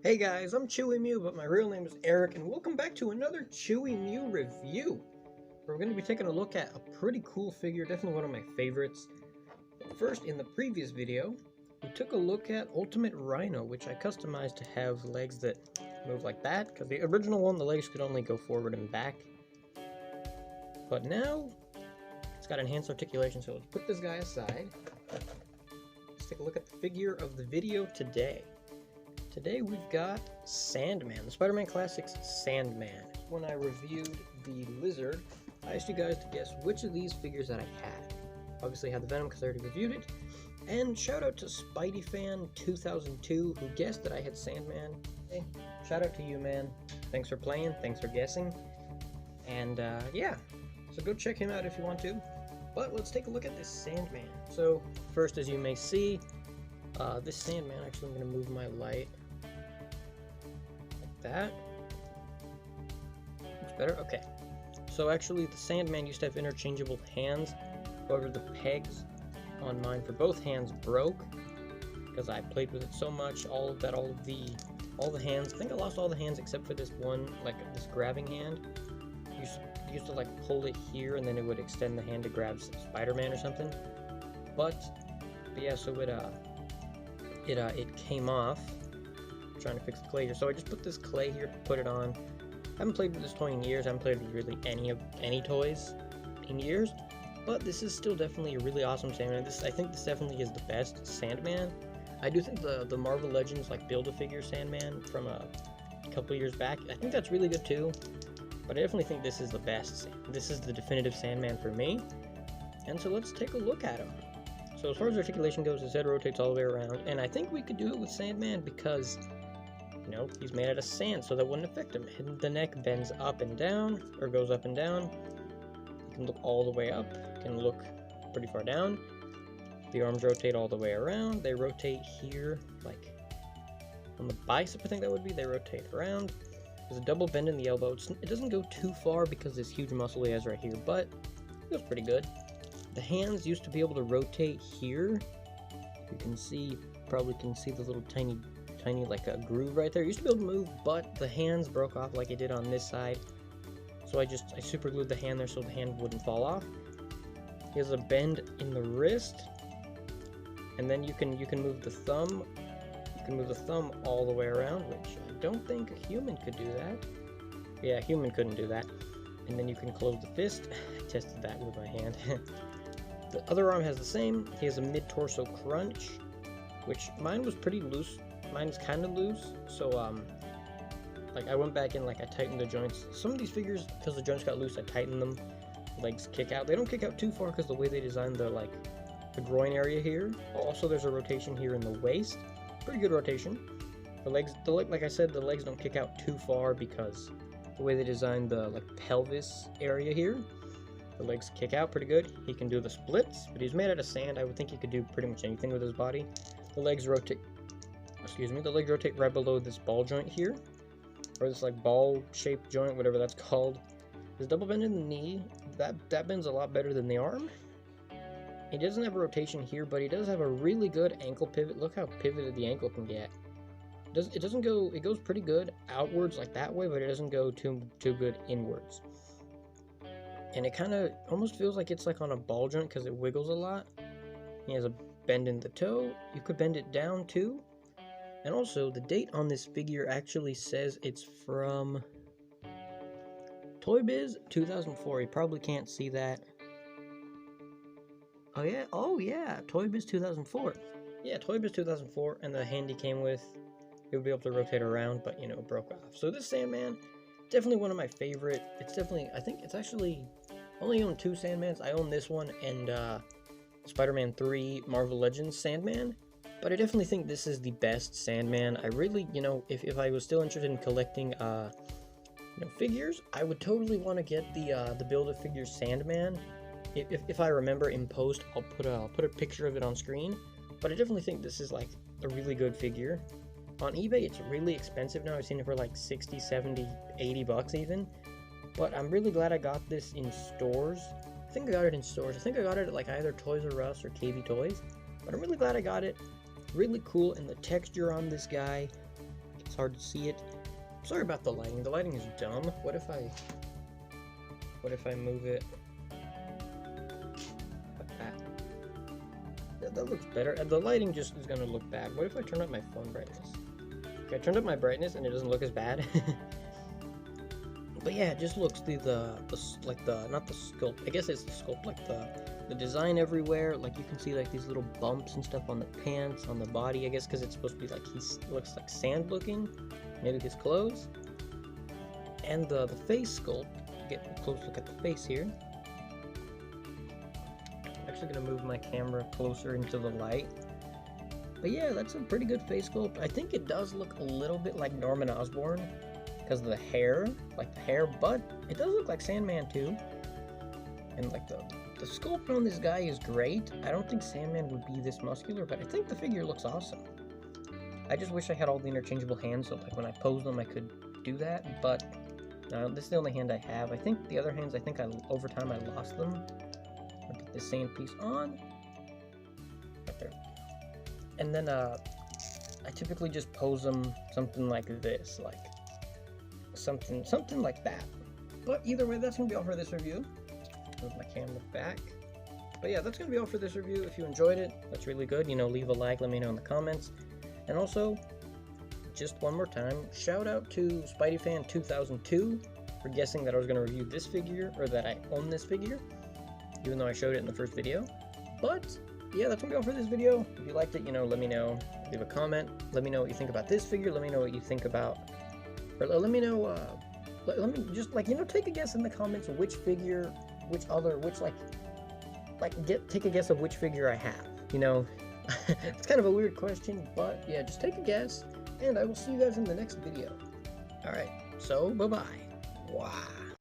Hey guys, I'm Chewy Mew, but my real name is Eric, and welcome back to another Chewy Mew review. We're going to be taking a look at a pretty cool figure, definitely one of my favorites. But first, in the previous video, we took a look at Ultimate Rhino, which I customized to have legs that move like that, because the original one, the legs could only go forward and back. But now, it's got enhanced articulation, so let's put this guy aside. Let's take a look at the figure of the video today. Today we've got Sandman, the Spider-Man Classics Sandman. When I reviewed the Lizard, I asked you guys to guess which of these figures that I had. Obviously I had the Venom because I already reviewed it. And shout out to SpideyFan2002 who guessed that I had Sandman. Hey, shout out to you, man. Thanks for playing, thanks for guessing. And yeah, so go check him out if you want to. But let's take a look at this Sandman. So first, as you may see, this Sandman, actually I'm going to move my light. That looks better. Okay, so actually the Sandman used to have interchangeable hands. However, the pegs on mine for both hands broke because I played with it so much. All the hands. I think I lost all the hands except for this one, like this grabbing hand. Used to like pull it here and then it would extend the hand to grab Spider-Man or something. But yeah, so it came off. Trying to fix the clay here, so I just put this clay here to put it on. I haven't played with this toy in years. I haven't played with really any toys in years, but this is still definitely a really awesome Sandman. I think this definitely is the best Sandman. I do think the Marvel Legends like Build-A-Figure Sandman from a couple years back, I think that's really good too, but I definitely think this is the best. This is the definitive Sandman for me, and so let's take a look at him. So as far as articulation goes, his head rotates all the way around, and I think we could do it with Sandman because, you know, he's made out of sand, so that wouldn't affect him. The neck bends up and down, or goes up and down. You can look all the way up, you can look pretty far down. The arms rotate all the way around. They rotate here, like on the bicep, I think that would be. They rotate around. There's a double bend in the elbow. It doesn't go too far because this huge muscle he has right here, but it goes pretty good. The hands used to be able to rotate here. You can see, probably can see the little tiny like a groove right there. Used to be able to move, but the hands broke off like it did on this side. So I super glued the hand there so the hand wouldn't fall off. He has a bend in the wrist, and then you can move the thumb. You can move the thumb all the way around, which I don't think a human could do that. Yeah, a human couldn't do that. And then you can close the fist. I tested that with my hand. The other arm has the same. He has a mid-torso crunch, which mine was pretty loose. Mine's kind of loose, so like I went back in, like I tightened the joints. Some of these figures, because the joints got loose, I tightened them. Legs kick out. They don't kick out too far because the way they designed the groin area here. Also, there's a rotation here in the waist. Pretty good rotation. Like I said, the legs don't kick out too far because the way they designed the pelvis area here. The legs kick out pretty good. He can do the splits, but he's made out of sand. I would think he could do pretty much anything with his body. The legs rotate. Excuse me, the legs rotate right below this ball joint here, or this like ball-shaped joint, whatever that's called. There's double bend in the knee. That bends a lot better than the arm. He doesn't have a rotation here, but he does have a really good ankle pivot. Look how pivoted the ankle can get. It doesn't go. It goes pretty good outwards like that way, but it doesn't go too good inwards. And it kind of almost feels like it's like on a ball joint because it wiggles a lot. He has a bend in the toe. You could bend it down too. And also, the date on this figure actually says it's from Toy Biz 2004. You probably can't see that. Oh yeah, Toy Biz 2004. Yeah, Toy Biz 2004, and the hand he came with, it would be able to rotate around, but, you know, it broke off. So this Sandman, definitely one of my favorite. It's definitely, I think it's actually, I only own two Sandmans. I own this one and Spider-Man 3 Marvel Legends Sandman. But I definitely think this is the best Sandman. I really, you know, if I was still interested in collecting, figures, I would totally want to get the Build-A-Figure Sandman. If I remember in post, I'll put a picture of it on screen. But I definitely think this is like a really good figure. On eBay, it's really expensive now. I've seen it for like 60, 70, 80 bucks even. But I'm really glad I got this in stores. I think I got it in stores. I think I got it at like either Toys R Us or KB Toys. But I'm really glad I got it. Really cool, and the texture on this guy, it's hard to see it. Sorry about the lighting. The lighting is dumb. What if I move it like that? That looks better. The lighting just is gonna look bad. What if I turn up my phone brightness? Okay, I turned up my brightness and it doesn't look as bad. But yeah, it just looks not the sculpt. I guess it's the sculpt, like the design everywhere. Like you can see like these little bumps and stuff on the pants, on the body. I guess because it's supposed to be like he looks like sand looking. Maybe his clothes. And the face sculpt. Get a close look at the face here. I'm actually gonna move my camera closer into the light. But yeah, that's a pretty good face sculpt. I think it does look a little bit like Norman Osborn because of the hair, but it does look like Sandman too. And like the sculpt on this guy is great. I don't think Sandman would be this muscular, but I think the figure looks awesome. I just wish I had all the interchangeable hands, so like when I pose them I could do that, but this is the only hand I have. I think the other hands, over time I lost them. I'll put this sand piece on. Right there. And then I typically just pose them something like this, like something like that. But either way, that's gonna be all for this review. Move my camera back. But yeah, that's gonna be all for this review. If you enjoyed it, that's really good. Leave a like, let me know in the comments. And also, just one more time, shout out to SpideyFan2002 for guessing that I was gonna review this figure, or that I own this figure, even though I showed it in the first video. But yeah, that's gonna be all for this video. If you liked it, let me know. Leave a comment. Let me know what you think about this figure. Let me know what you think about, or let me know. Let me just take a guess in the comments of which figure, take a guess of which figure I have. It's kind of a weird question, but yeah, just take a guess, and I will see you guys in the next video. Alright, so bye-bye. Wow.